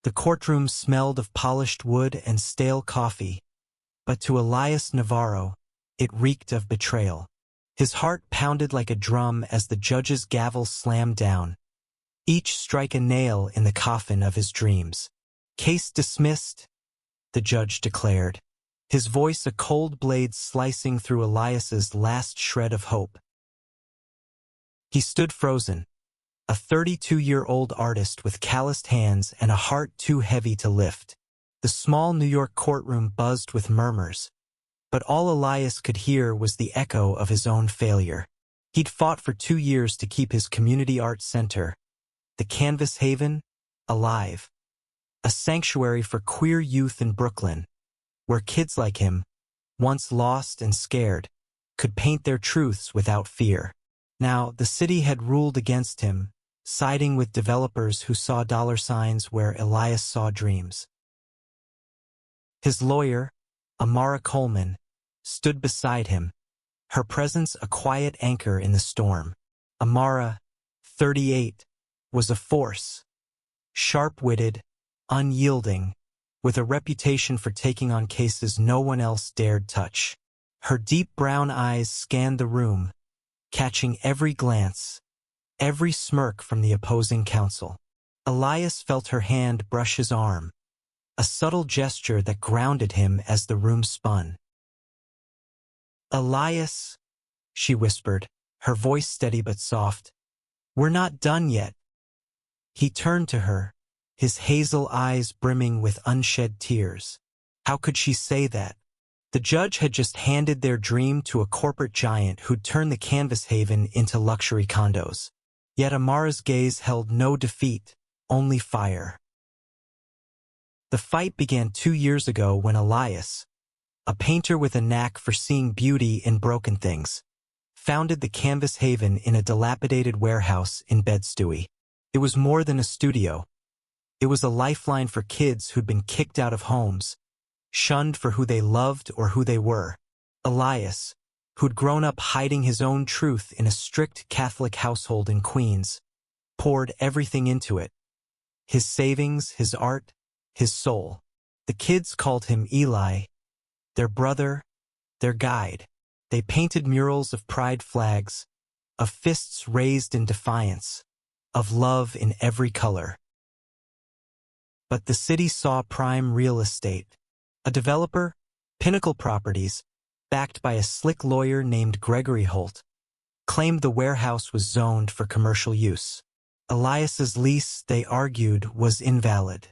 The courtroom smelled of polished wood and stale coffee, but to Elias Navarro, it reeked of betrayal. His heart pounded like a drum as the judge's gavel slammed down, each strike a nail in the coffin of his dreams. "Case dismissed," the judge declared, his voice a cold blade slicing through Elias's last shred of hope. He stood frozen, a 32-year-old artist with calloused hands and a heart too heavy to lift. The small New York courtroom buzzed with murmurs, but all Elias could hear was the echo of his own failure. He'd fought for 2 years to keep his community arts center, the Canvas Haven, alive. A sanctuary for queer youth in Brooklyn, where kids like him, once lost and scared, could paint their truths without fear. Now, the city had ruled against him, siding with developers who saw dollar signs where Elias saw dreams. His lawyer, Amara Coleman, stood beside him, her presence a quiet anchor in the storm. Amara, 38, was a force, sharp-witted, unyielding, with a reputation for taking on cases no one else dared touch. Her deep brown eyes scanned the room, catching every glance, every smirk from the opposing counsel. Elias felt her hand brush his arm, a subtle gesture that grounded him as the room spun. "Elias," she whispered, her voice steady but soft, "we're not done yet." He turned to her, his hazel eyes brimming with unshed tears. How could she say that? The judge had just handed their dream to a corporate giant who'd turned the Canvas Haven into luxury condos. Yet Amara's gaze held no defeat, only fire. The fight began 2 years ago when Elias, a painter with a knack for seeing beauty in broken things, founded the Canvas Haven in a dilapidated warehouse in Bed-Stuy. It was more than a studio. It was a lifeline for kids who'd been kicked out of homes, shunned for who they loved or who they were. Elias, who'd grown up hiding his own truth in a strict Catholic household in Queens, poured everything into it. His savings, his art, his soul. The kids called him Eli, their brother, their guide. They painted murals of pride flags, of fists raised in defiance, of love in every color. But the city saw prime real estate. A developer, Pinnacle Properties, backed by a slick lawyer named Gregory Holt, claimed the warehouse was zoned for commercial use. Elias's lease, they argued, was invalid.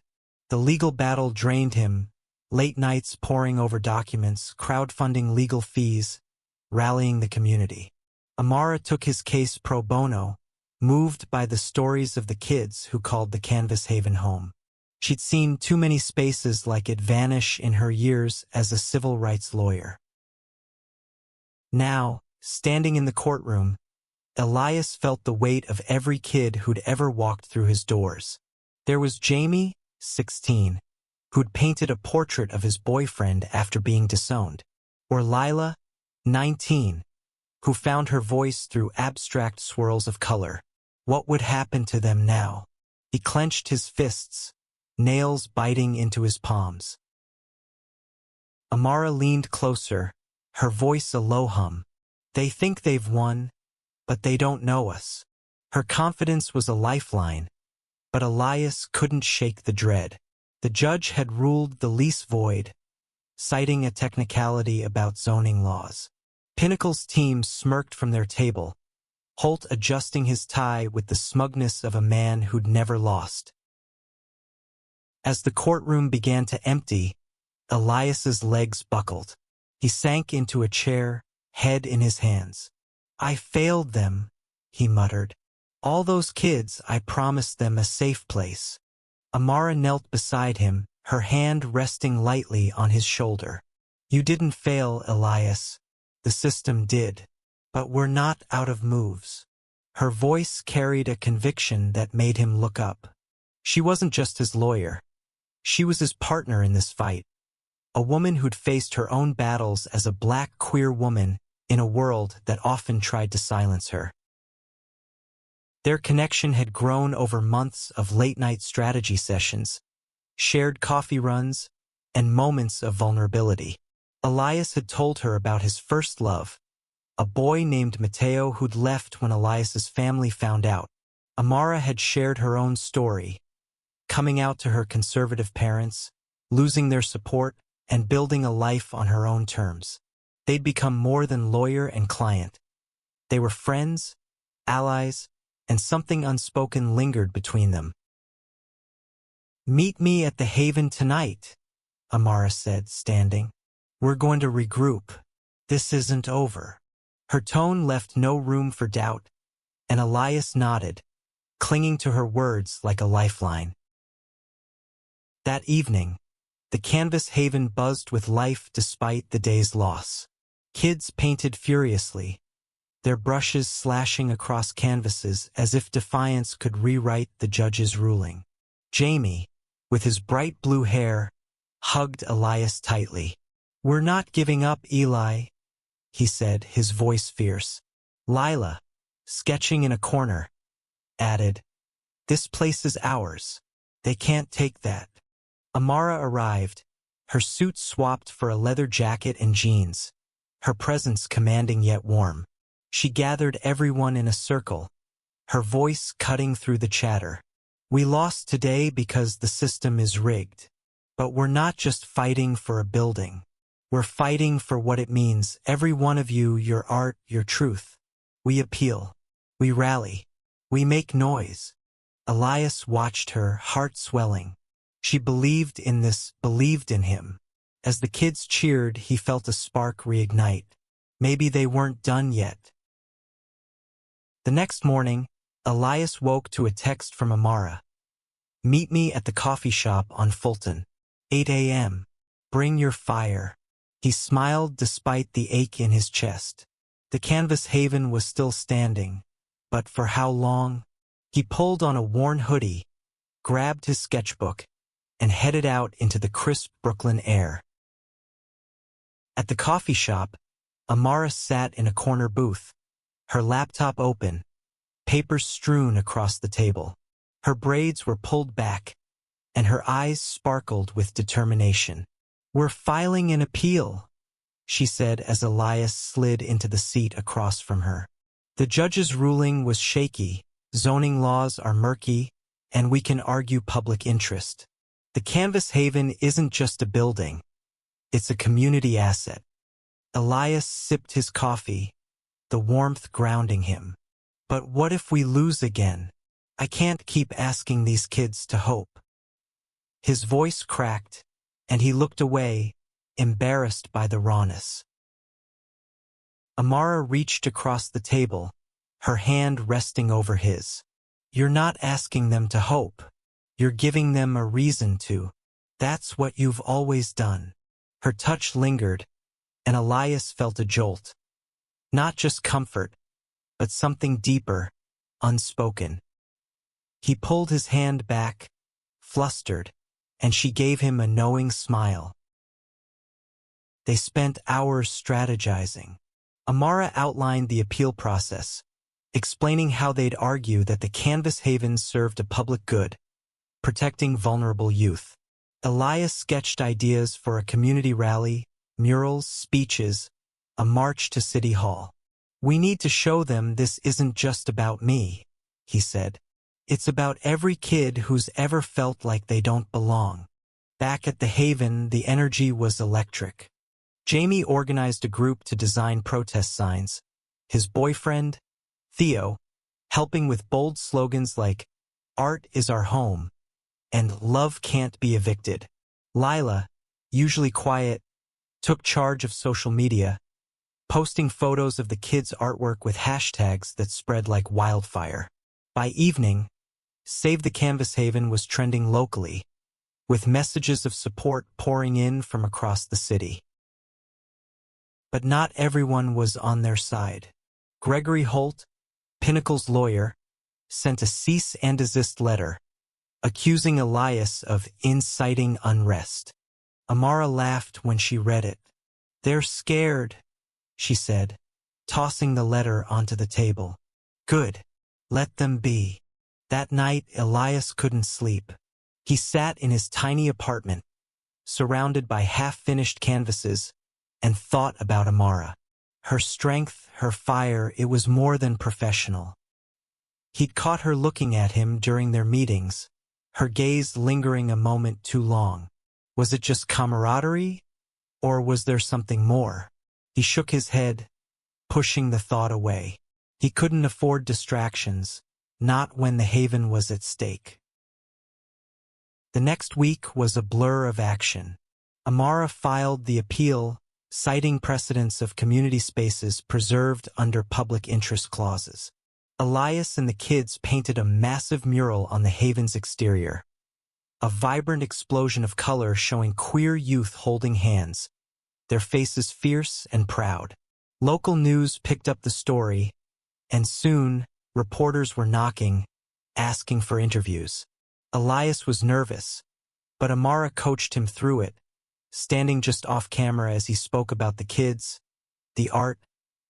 The legal battle drained him, late nights poring over documents, crowdfunding legal fees, rallying the community. Amara took his case pro bono, moved by the stories of the kids who called the Canvas Haven home. She'd seen too many spaces like it vanish in her years as a civil rights lawyer. Now, standing in the courtroom, Elias felt the weight of every kid who'd ever walked through his doors. There was Jamie, 16, who'd painted a portrait of his boyfriend after being disowned, or Lila, 19, who found her voice through abstract swirls of color. What would happen to them now? He clenched his fists, nails biting into his palms. Amara leaned closer, her voice a low hum. "They think they've won, but they don't know us." Her confidence was a lifeline, but Elias couldn't shake the dread. The judge had ruled the lease void, citing a technicality about zoning laws. Pinnacle's team smirked from their table, Holt adjusting his tie with the smugness of a man who'd never lost. As the courtroom began to empty, Elias's legs buckled. He sank into a chair, head in his hands. "I failed them," he muttered. "All those kids, I promised them a safe place." Amara knelt beside him, her hand resting lightly on his shoulder. "You didn't fail, Elias. The system did. But we're not out of moves." Her voice carried a conviction that made him look up. She wasn't just his lawyer. She was his partner in this fight, a woman who'd faced her own battles as a black queer woman in a world that often tried to silence her. Their connection had grown over months of late-night strategy sessions, shared coffee runs, and moments of vulnerability. Elias had told her about his first love, a boy named Mateo who'd left when Elias's family found out. Amara had shared her own story, coming out to her conservative parents, losing their support, and building a life on her own terms. They'd become more than lawyer and client. They were friends, allies, and something unspoken lingered between them. "Meet me at the Haven tonight," Amara said, standing. "We're going to regroup. This isn't over." Her tone left no room for doubt, and Elias nodded, clinging to her words like a lifeline. That evening, the canvas haven buzzed with life despite the day's loss. Kids painted furiously, their brushes slashing across canvases as if defiance could rewrite the judge's ruling. Jamie, with his bright blue hair, hugged Elias tightly. "We're not giving up, Eli," he said, his voice fierce. Lila, sketching in a corner, added, "This place is ours. They can't take that." Amara arrived, her suit swapped for a leather jacket and jeans, her presence commanding yet warm. She gathered everyone in a circle, her voice cutting through the chatter. "We lost today because the system is rigged. But we're not just fighting for a building. We're fighting for what it means, every one of you, your art, your truth. We appeal. We rally. We make noise." Elias watched her, heart swelling. She believed in this, believed in him. As the kids cheered, he felt a spark reignite. Maybe they weren't done yet. The next morning, Elias woke to a text from Amara. "Meet me at the coffee shop on Fulton. 8 a.m. Bring your fire." He smiled despite the ache in his chest. The canvas haven was still standing, but for how long? He pulled on a worn hoodie, grabbed his sketchbook, and headed out into the crisp Brooklyn air. At the coffee shop, Amara sat in a corner booth, her laptop open, papers strewn across the table. Her braids were pulled back, and her eyes sparkled with determination. "We're filing an appeal," she said as Elias slid into the seat across from her. "The judge's ruling was shaky, zoning laws are murky, and we can argue public interest. The Canvas Haven isn't just a building, it's a community asset." Elias sipped his coffee, the warmth grounding him. "But what if we lose again? I can't keep asking these kids to hope." His voice cracked, and he looked away, embarrassed by the rawness. Amara reached across the table, her hand resting over his. "You're not asking them to hope. You're giving them a reason to. That's what you've always done." Her touch lingered, and Elias felt a jolt. Not just comfort, but something deeper, unspoken. He pulled his hand back, flustered, and she gave him a knowing smile. They spent hours strategizing. Amara outlined the appeal process, explaining how they'd argue that the Canvas Haven served a public good, protecting vulnerable youth. Elias sketched ideas for a community rally, murals, speeches, a march to City Hall. "We need to show them this isn't just about me," he said. "It's about every kid who's ever felt like they don't belong." Back at the Haven, the energy was electric. Jamie organized a group to design protest signs, his boyfriend, Theo, helping with bold slogans like, "Art is our home," and "Love can't be evicted." Lila, usually quiet, took charge of social media, posting photos of the kids' artwork with hashtags that spread like wildfire. By evening, Save the Canvas Haven was trending locally, with messages of support pouring in from across the city. But not everyone was on their side. Gregory Holt, Pinnacle's lawyer, sent a cease and desist letter, accusing Elias of inciting unrest. Amara laughed when she read it. "They're scared," she said, tossing the letter onto the table. "Good. Let them be." That night, Elias couldn't sleep. He sat in his tiny apartment, surrounded by half-finished canvases, and thought about Amara. Her strength, her fire, it was more than professional. He'd caught her looking at him during their meetings, her gaze lingering a moment too long. Was it just camaraderie, or was there something more? He shook his head, pushing the thought away. He couldn't afford distractions, not when the haven was at stake. The next week was a blur of action. Amara filed the appeal, citing precedents of community spaces preserved under public interest clauses. Elias and the kids painted a massive mural on the haven's exterior, a vibrant explosion of color showing queer youth holding hands, their faces fierce and proud. Local news picked up the story, and soon, reporters were knocking, asking for interviews. Elias was nervous, but Amara coached him through it, standing just off camera as he spoke about the kids, the art,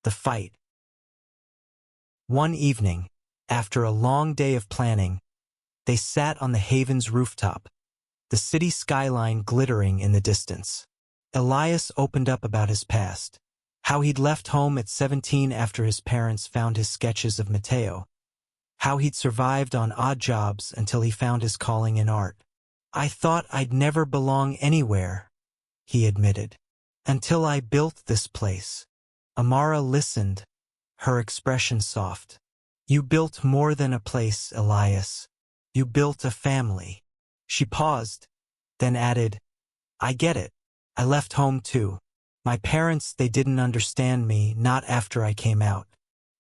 the fight. One evening, after a long day of planning, they sat on the haven's rooftop, the city skyline glittering in the distance. Elias opened up about his past, how he'd left home at 17 after his parents found his sketches of Mateo, how he'd survived on odd jobs until he found his calling in art. "I thought I'd never belong anywhere," he admitted, "until I built this place." Amara listened, her expression soft. "You built more than a place, Elias. You built a family." She paused, then added, "I get it. I left home too. My parents, they didn't understand me, not after I came out.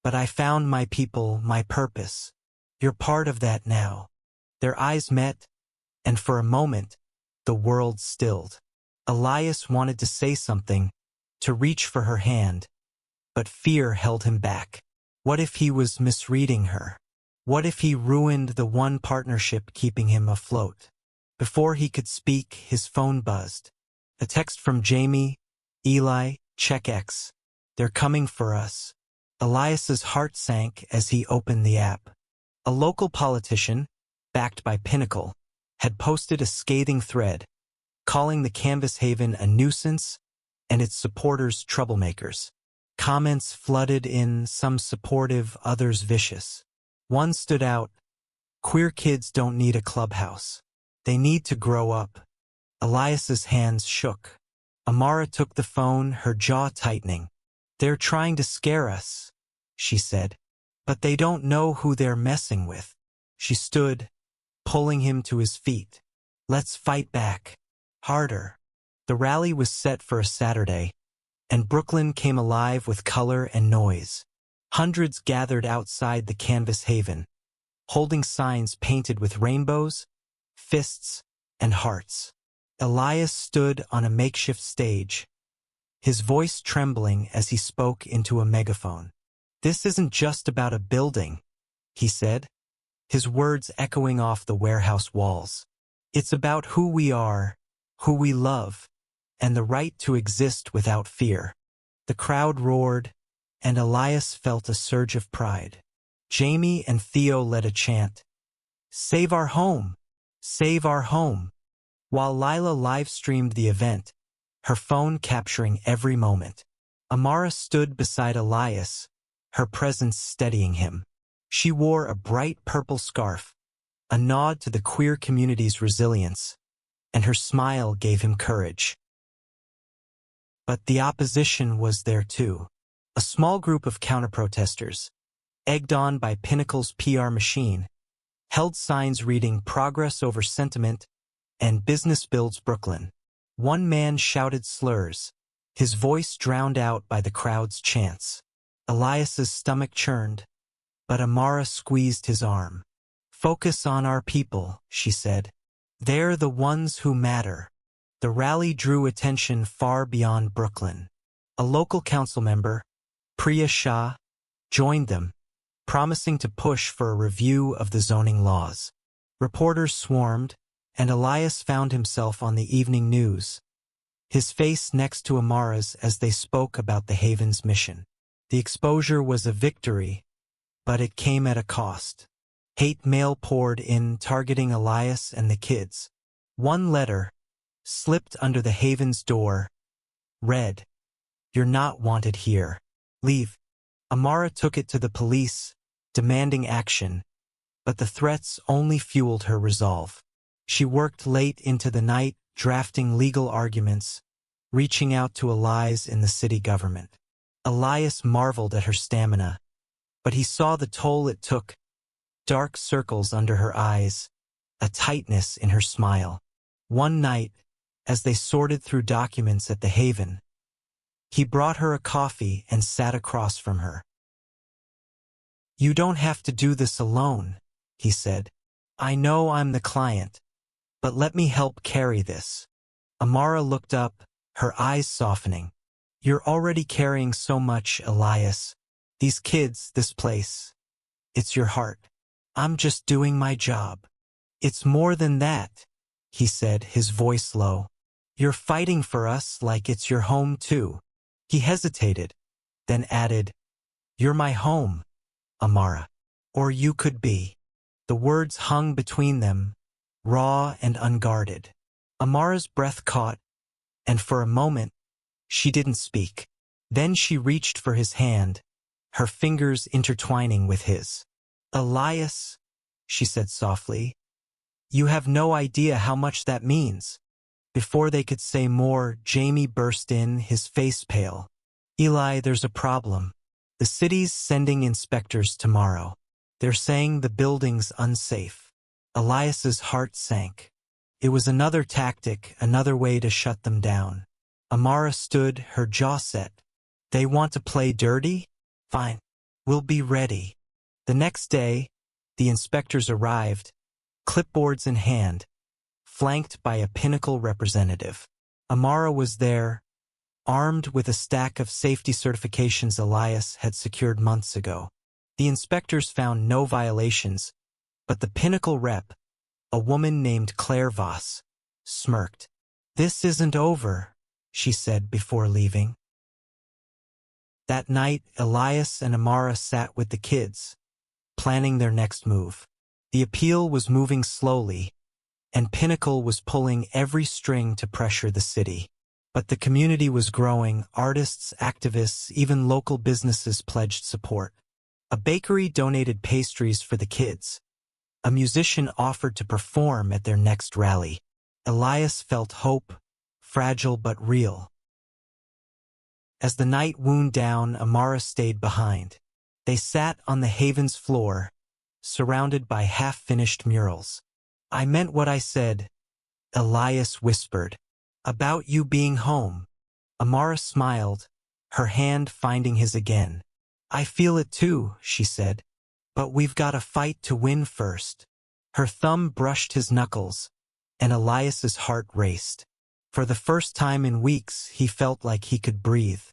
But I found my people, my purpose. You're part of that now." Their eyes met, and for a moment, the world stilled. Elias wanted to say something, to reach for her hand, but fear held him back. What if he was misreading her? What if he ruined the one partnership keeping him afloat? Before he could speak, his phone buzzed. A text from Jamie, "Eli, check X. They're coming for us." Elias's heart sank as he opened the app. A local politician, backed by Pinnacle, had posted a scathing thread, calling the Canvas Haven a nuisance and its supporters troublemakers. Comments flooded in, some supportive, others vicious. One stood out, "Queer kids don't need a clubhouse. They need to grow up." Elias's hands shook. Amara took the phone, her jaw tightening. "They're trying to scare us," she said. "But they don't know who they're messing with." She stood, pulling him to his feet. "Let's fight back. Harder." The rally was set for a Saturday, and Brooklyn came alive with color and noise. Hundreds gathered outside the Canvas Haven, holding signs painted with rainbows, fists, and hearts. Elias stood on a makeshift stage, his voice trembling as he spoke into a megaphone. "This isn't just about a building," he said, his words echoing off the warehouse walls. "It's about who we are, who we love, and the right to exist without fear." The crowd roared, and Elias felt a surge of pride. Jamie and Theo led a chant, "Save our home! Save our home!" while Lila live-streamed the event, her phone capturing every moment. Amara stood beside Elias, her presence steadying him. She wore a bright purple scarf, a nod to the queer community's resilience, and her smile gave him courage. But the opposition was there too. A small group of counter-protesters, egged on by Pinnacle's PR machine, held signs reading "Progress over Sentiment" and "Business Builds Brooklyn." One man shouted slurs, his voice drowned out by the crowd's chants. Elias's stomach churned, but Amara squeezed his arm. "Focus on our people," she said. "They're the ones who matter." The rally drew attention far beyond Brooklyn. A local council member, Priya Shah, joined them, promising to push for a review of the zoning laws. Reporters swarmed, and Elias found himself on the evening news, his face next to Amara's as they spoke about the Haven's mission. The exposure was a victory, but it came at a cost. Hate mail poured in, targeting Elias and the kids. One letter, slipped under the Haven's door, read, "You're not wanted here. Leave." Amara took it to the police, demanding action, but the threats only fueled her resolve. She worked late into the night, drafting legal arguments, reaching out to allies in the city government. Elias marveled at her stamina, but he saw the toll it took: dark circles under her eyes, a tightness in her smile. One night, as they sorted through documents at the Haven, he brought her a coffee and sat across from her. "You don't have to do this alone," he said. "I know I'm the client, but let me help carry this." Amara looked up, her eyes softening. "You're already carrying so much, Elias. These kids, this place. It's your heart. I'm just doing my job." "It's more than that," he said, his voice low. "You're fighting for us like it's your home too." He hesitated, then added, "You're my home, Amara. Or you could be." The words hung between them, raw and unguarded. Amara's breath caught, and for a moment, she didn't speak. Then she reached for his hand, her fingers intertwining with his. "Elias," she said softly, "you have no idea how much that means." Before they could say more, Jamie burst in, his face pale. "Eli, there's a problem. The city's sending inspectors tomorrow. They're saying the building's unsafe." Elias's heart sank. It was another tactic, another way to shut them down. Amara stood, her jaw set. "They want to play dirty? Fine. We'll be ready." The next day, the inspectors arrived, clipboards in hand, flanked by a Pinnacle representative. Amara was there, armed with a stack of safety certifications Elias had secured months ago. The inspectors found no violations, but the Pinnacle rep, a woman named Claire Voss, smirked. "This isn't over," she said before leaving. That night, Elias and Amara sat with the kids, planning their next move. The appeal was moving slowly, and Pinnacle was pulling every string to pressure the city. But the community was growing. Artists, activists, even local businesses pledged support. A bakery donated pastries for the kids. A musician offered to perform at their next rally. Elias felt hope, fragile but real. As the night wound down, Amara stayed behind. They sat on the Haven's floor, surrounded by half-finished murals. "I meant what I said," Elias whispered. "About you being home." Amara smiled, her hand finding his again. "I feel it too," she said. "But we've got a fight to win first." Her thumb brushed his knuckles, and Elias's heart raced. For the first time in weeks, he felt like he could breathe.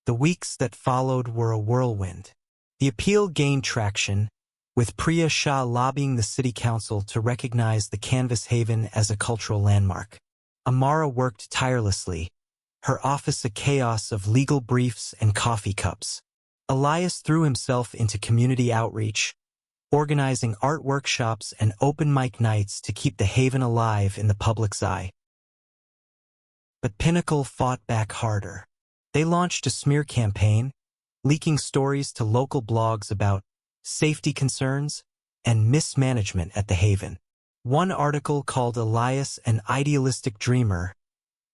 The weeks that followed were a whirlwind. The appeal gained traction, with Priya Shah lobbying the city council to recognize the Canvas Haven as a cultural landmark. Amara worked tirelessly, her office a chaos of legal briefs and coffee cups. Elias threw himself into community outreach, organizing art workshops and open mic nights to keep the Haven alive in the public's eye. But Pinnacle fought back harder. They launched a smear campaign, leaking stories to local blogs about safety concerns and mismanagement at the Haven. One article called Elias an idealistic dreamer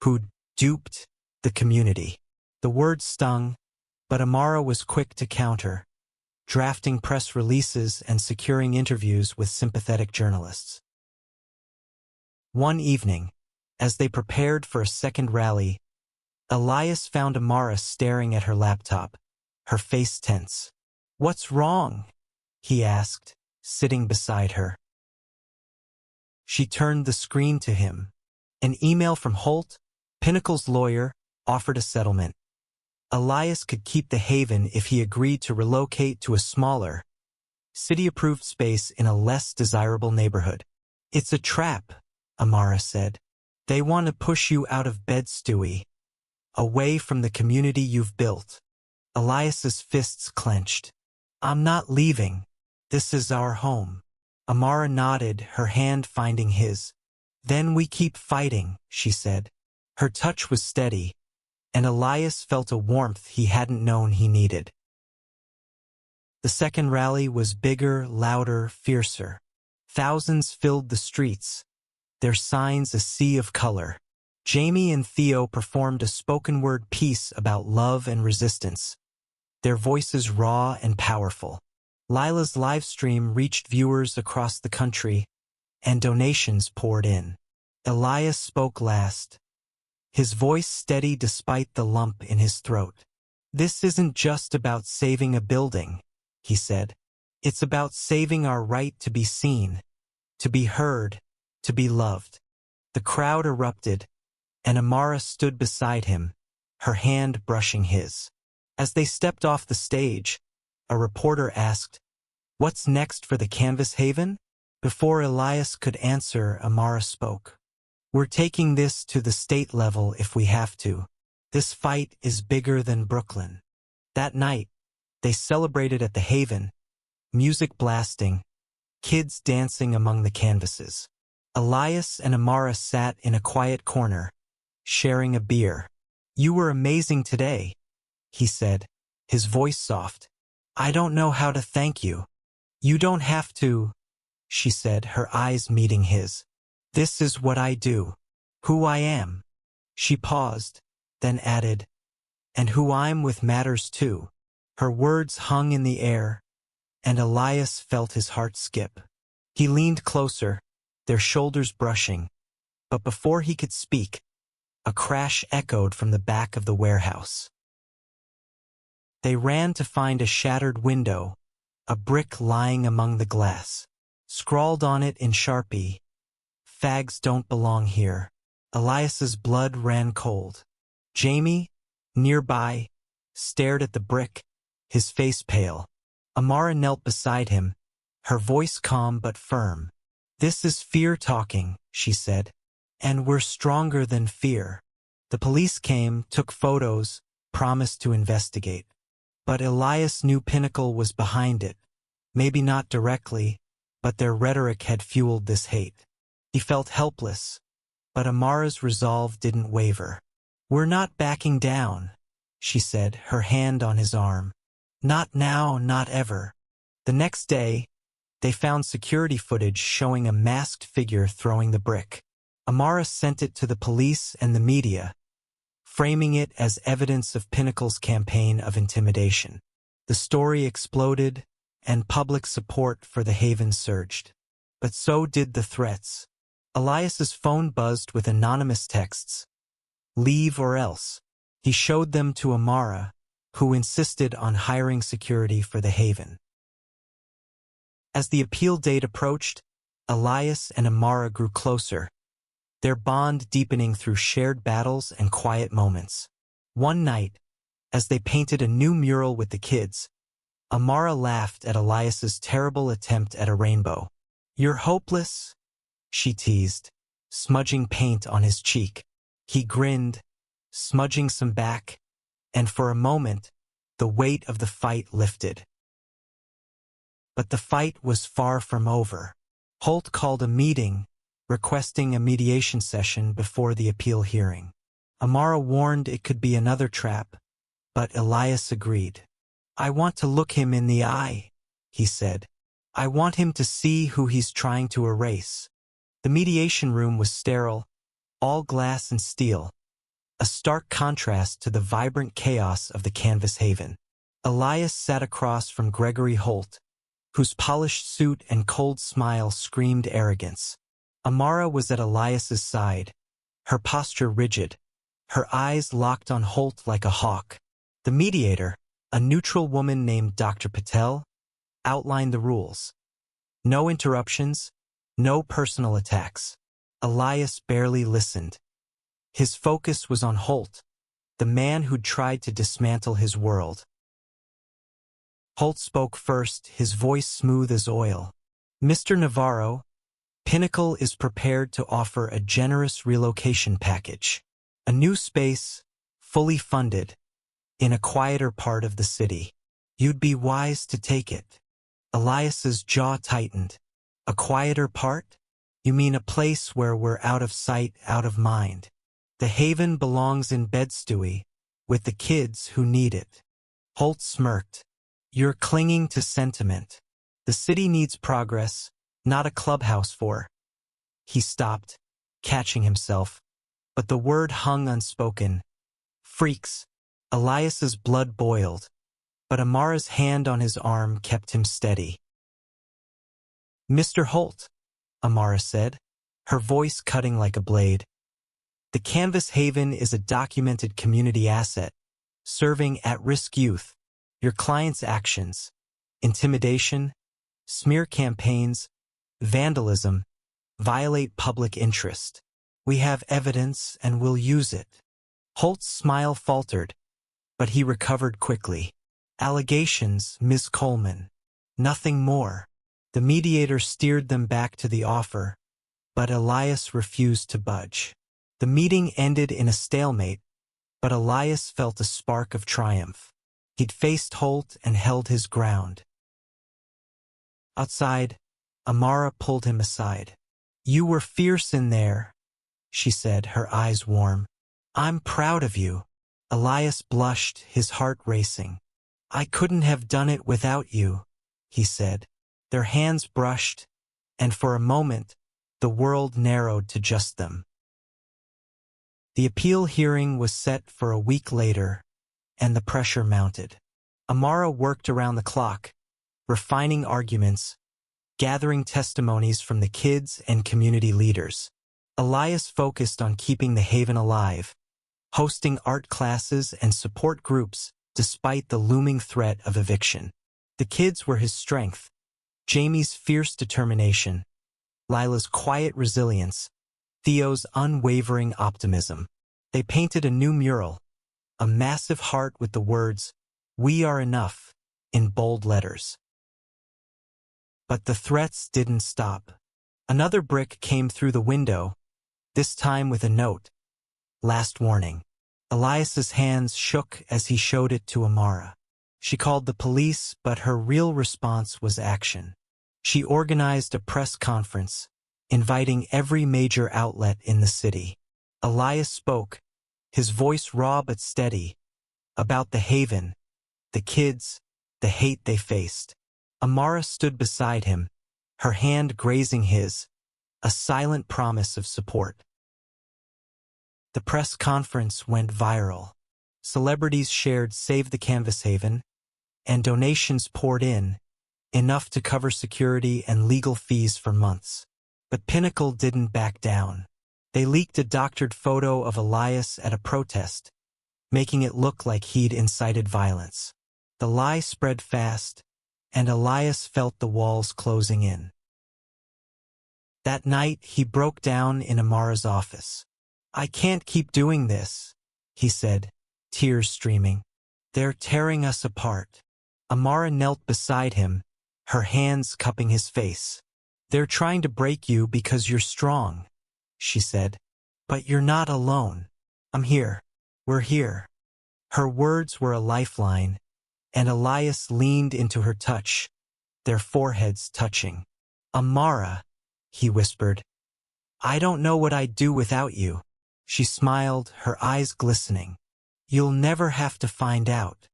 who'd duped the community. The word stung, but Amara was quick to counter, drafting press releases and securing interviews with sympathetic journalists. One evening, as they prepared for a second rally, Elias found Amara staring at her laptop, her face tense. "What's wrong?" he asked, sitting beside her. She turned the screen to him. An email from Holt, Pinnacle's lawyer, offered a settlement. Elias could keep the Haven if he agreed to relocate to a smaller, city-approved space in a less desirable neighborhood. "It's a trap," Amara said. "They want to push you out of Bed-Stuy, away from the community you've built." Elias's fists clenched. "I'm not leaving." This is our home. Amara nodded, her hand finding his. Then we keep fighting, she said. Her touch was steady, and Elias felt a warmth he hadn't known he needed. The second rally was bigger, louder, fiercer. Thousands filled the streets, their signs a sea of color. Jamie and Theo performed a spoken-word piece about love and resistance, their voices raw and powerful. Lila's live stream reached viewers across the country, and donations poured in. Elias spoke last, his voice steady despite the lump in his throat. This isn't just about saving a building, he said. It's about saving our right to be seen, to be heard, to be loved. The crowd erupted, and Amara stood beside him, her hand brushing his. As they stepped off the stage, a reporter asked, "What's next for the Canvas Haven?" Before Elias could answer, Amara spoke. "We're taking this to the state level if we have to. This fight is bigger than Brooklyn." That night, they celebrated at the Haven, music blasting, kids dancing among the canvases. Elias and Amara sat in a quiet corner, sharing a beer. "You were amazing today," he said, his voice soft. "I don't know how to thank you." "You don't have to," she said, her eyes meeting his. "This is what I do. Who I am." She paused, then added, "And who I'm with matters too." Her words hung in the air, and Elias felt his heart skip. He leaned closer, their shoulders brushing, but before he could speak, a crash echoed from the back of the warehouse. They ran to find a shattered window, a brick lying among the glass. Scrawled on it in Sharpie, "Fags don't belong here." Elias's blood ran cold. Jamie, nearby, stared at the brick, his face pale. Amara knelt beside him, her voice calm but firm. "This is fear talking," she said, "and we're stronger than fear." The police came, took photos, promised to investigate. But Elias knew Pinnacle was behind it. Maybe not directly, but their rhetoric had fueled this hate. He felt helpless, but Amara's resolve didn't waver. "We're not backing down," she said, her hand on his arm. "Not now, not ever." The next day, they found security footage showing a masked figure throwing the brick. Amara sent it to the police and the media, framing it as evidence of Pinnacle's campaign of intimidation. The story exploded, and public support for the Haven surged. But so did the threats. Elias's phone buzzed with anonymous texts. "Leave or else." He showed them to Amara, who insisted on hiring security for the Haven. As the appeal date approached, Elias and Amara grew closer, their bond deepening through shared battles and quiet moments. One night, as they painted a new mural with the kids, Amara laughed at Elias's terrible attempt at a rainbow. "You're hopeless," she teased, smudging paint on his cheek. He grinned, smudging some back, and for a moment, the weight of the fight lifted. But the fight was far from over. Holt called a meeting, requesting a mediation session before the appeal hearing. Amara warned it could be another trap, but Elias agreed. "I want to look him in the eye," he said. "I want him to see who he's trying to erase." The mediation room was sterile, all glass and steel, a stark contrast to the vibrant chaos of the Canvas Haven. Elias sat across from Gregory Holt, whose polished suit and cold smile screamed arrogance. Amara was at Elias's side, her posture rigid, her eyes locked on Holt like a hawk. The mediator, a neutral woman named Dr. Patel, outlined the rules. No interruptions, no personal attacks. Elias barely listened. His focus was on Holt, the man who'd tried to dismantle his world. Holt spoke first, his voice smooth as oil. "Mr. Navarro, Pinnacle is prepared to offer a generous relocation package. A new space, fully funded, in a quieter part of the city. You'd be wise to take it." Elias's jaw tightened. A quieter part? You mean a place where we're out of sight, out of mind. The haven belongs in Bed-Stuy, with the kids who need it. Holt smirked. You're clinging to sentiment. The city needs progress, not a clubhouse for. He stopped, catching himself, but the word hung unspoken. Freaks. Elias's blood boiled, but Amara's hand on his arm kept him steady. Mr. Holt, Amara said, her voice cutting like a blade. The Canvas Haven is a documented community asset, serving at-risk youth. Your client's actions, intimidation, smear campaigns, vandalism, violate public interest. We have evidence and we'll use it. Holt's smile faltered, but he recovered quickly. Allegations, Ms. Coleman. Nothing more. The mediator steered them back to the offer, but Elias refused to budge. The meeting ended in a stalemate, but Elias felt a spark of triumph. He'd faced Holt and held his ground. Outside, Amara pulled him aside. You were fierce in there, she said, her eyes warm. I'm proud of you. Elias blushed, his heart racing. I couldn't have done it without you, he said. Their hands brushed, and for a moment, the world narrowed to just them. The appeal hearing was set for a week later, and the pressure mounted. Amara worked around the clock, refining arguments, gathering testimonies from the kids and community leaders. Elias focused on keeping the haven alive, hosting art classes and support groups despite the looming threat of eviction. The kids were his strength, Jamie's fierce determination, Lila's quiet resilience, Theo's unwavering optimism. They painted a new mural, a massive heart with the words, "We are enough," in bold letters. But the threats didn't stop. Another brick came through the window, this time with a note. Last warning. Elias's hands shook as he showed it to Amara. She called the police, but her real response was action. She organized a press conference, inviting every major outlet in the city. Elias spoke, his voice raw but steady, about the haven, the kids, the hate they faced. Amara stood beside him, her hand grazing his, a silent promise of support. The press conference went viral. Celebrities shared Save the Canvas Haven, and donations poured in, enough to cover security and legal fees for months. But Pinnacle didn't back down. They leaked a doctored photo of Elias at a protest, making it look like he'd incited violence. The lie spread fast, and Elias felt the walls closing in. That night, he broke down in Amara's office. I can't keep doing this, he said, tears streaming. They're tearing us apart. Amara knelt beside him, her hands cupping his face. They're trying to break you because you're strong, she said. But you're not alone. I'm here. We're here. Her words were a lifeline, and Elias leaned into her touch, their foreheads touching. Amara, he whispered. I don't know what I'd do without you. She smiled, her eyes glistening. You'll never have to find out.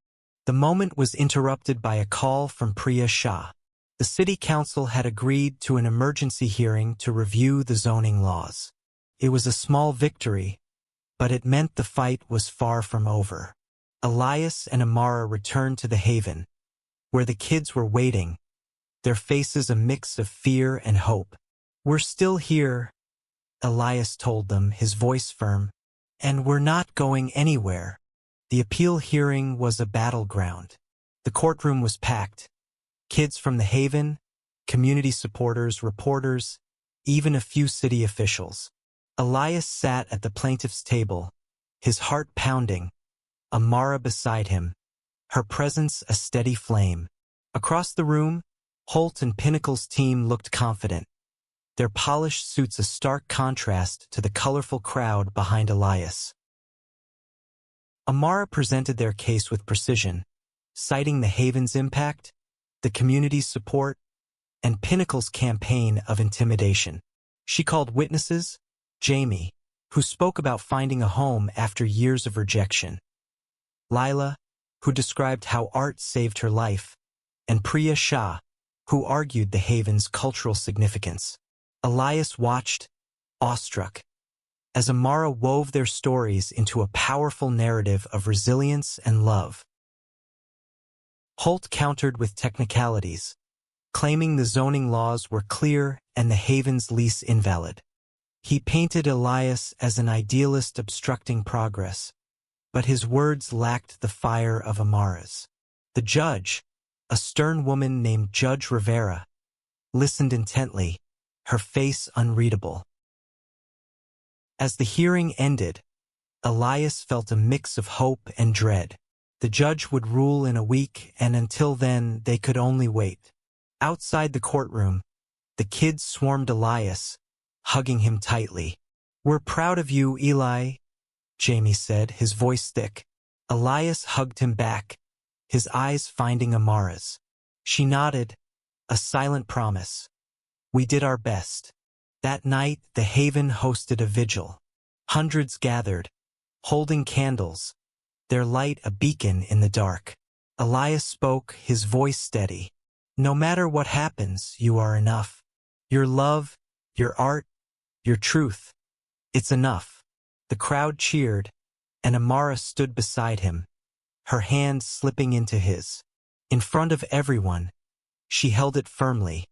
The moment was interrupted by a call from Priya Shah. The city council had agreed to an emergency hearing to review the zoning laws. It was a small victory, but it meant the fight was far from over. Elias and Amara returned to the haven, where the kids were waiting, their faces a mix of fear and hope. We're still here, Elias told them, his voice firm, and we're not going anywhere. The appeal hearing was a battleground. The courtroom was packed. Kids from the haven, community supporters, reporters, even a few city officials. Elias sat at the plaintiff's table, his heart pounding, Amara beside him, her presence a steady flame. Across the room, Holt and Pinnacle's team looked confident, their polished suits a stark contrast to the colorful crowd behind Elias. Amara presented their case with precision, citing the haven's impact, the community's support, and Pinnacle's campaign of intimidation. She called witnesses, Jamie, who spoke about finding a home after years of rejection, Lila, who described how art saved her life, and Priya Shah, who argued the haven's cultural significance. Elias watched, awestruck, as Amara wove their stories into a powerful narrative of resilience and love. Holt countered with technicalities, claiming the zoning laws were clear and the haven's lease invalid. He painted Elias as an idealist obstructing progress, but his words lacked the fire of Amara's. The judge, a stern woman named Judge Rivera, listened intently, her face unreadable. As the hearing ended, Elias felt a mix of hope and dread. The judge would rule in a week, and until then, they could only wait. Outside the courtroom, the kids swarmed Elias, hugging him tightly. "We're proud of you, Eli," Jamie said, his voice thick. Elias hugged him back, his eyes finding Amara's. She nodded, a silent promise. "We did our best." That night, the Haven hosted a vigil. Hundreds gathered, holding candles, their light a beacon in the dark. Elias spoke, his voice steady. "No matter what happens, you are enough. Your love, your art, your truth. It's enough." The crowd cheered, and Amara stood beside him, her hand slipping into his. In front of everyone, she held it firmly,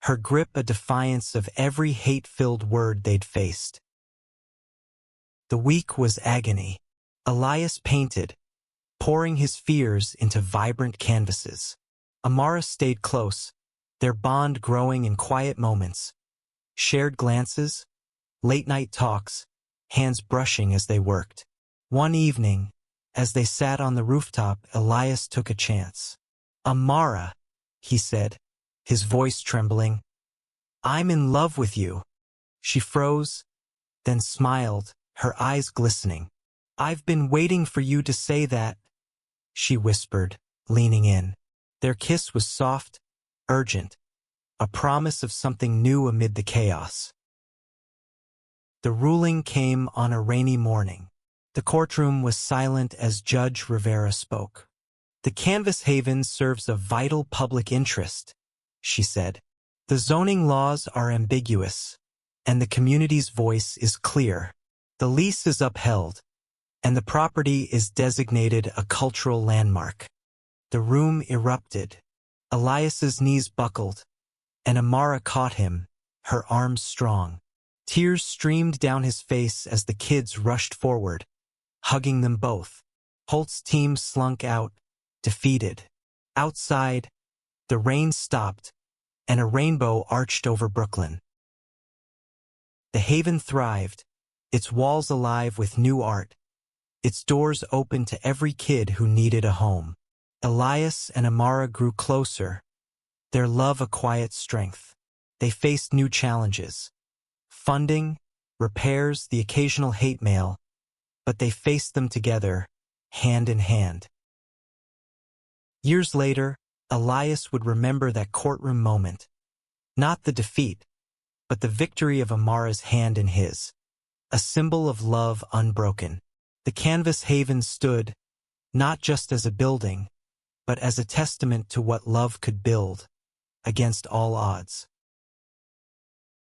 her grip a defiance of every hate-filled word they'd faced. The week was agony. Elias painted, pouring his fears into vibrant canvases. Amara stayed close, their bond growing in quiet moments. Shared glances, late-night talks, hands brushing as they worked. One evening, as they sat on the rooftop, Elias took a chance. "Amara," he said, his voice trembling, "I'm in love with you." She froze, then smiled, her eyes glistening. "I've been waiting for you to say that," she whispered, leaning in. Their kiss was soft, urgent, a promise of something new amid the chaos. The ruling came on a rainy morning. The courtroom was silent as Judge Rivera spoke. "The Canvas Haven serves a vital public interest," she said. "The zoning laws are ambiguous, and the community's voice is clear. The lease is upheld, and the property is designated a cultural landmark." The room erupted. Elias's knees buckled, and Amara caught him, her arms strong. Tears streamed down his face as the kids rushed forward, hugging them both. Holt's team slunk out, defeated. Outside, the rain stopped, and a rainbow arched over Brooklyn. The Haven thrived, its walls alive with new art, its doors open to every kid who needed a home. Elias and Amara grew closer, their love a quiet strength. They faced new challenges. Funding, repairs, the occasional hate mail, but they faced them together, hand in hand. Years later, Elias would remember that courtroom moment. Not the defeat, but the victory of Amara's hand in his. A symbol of love unbroken. The Canvas Haven stood, not just as a building, but as a testament to what love could build, against all odds.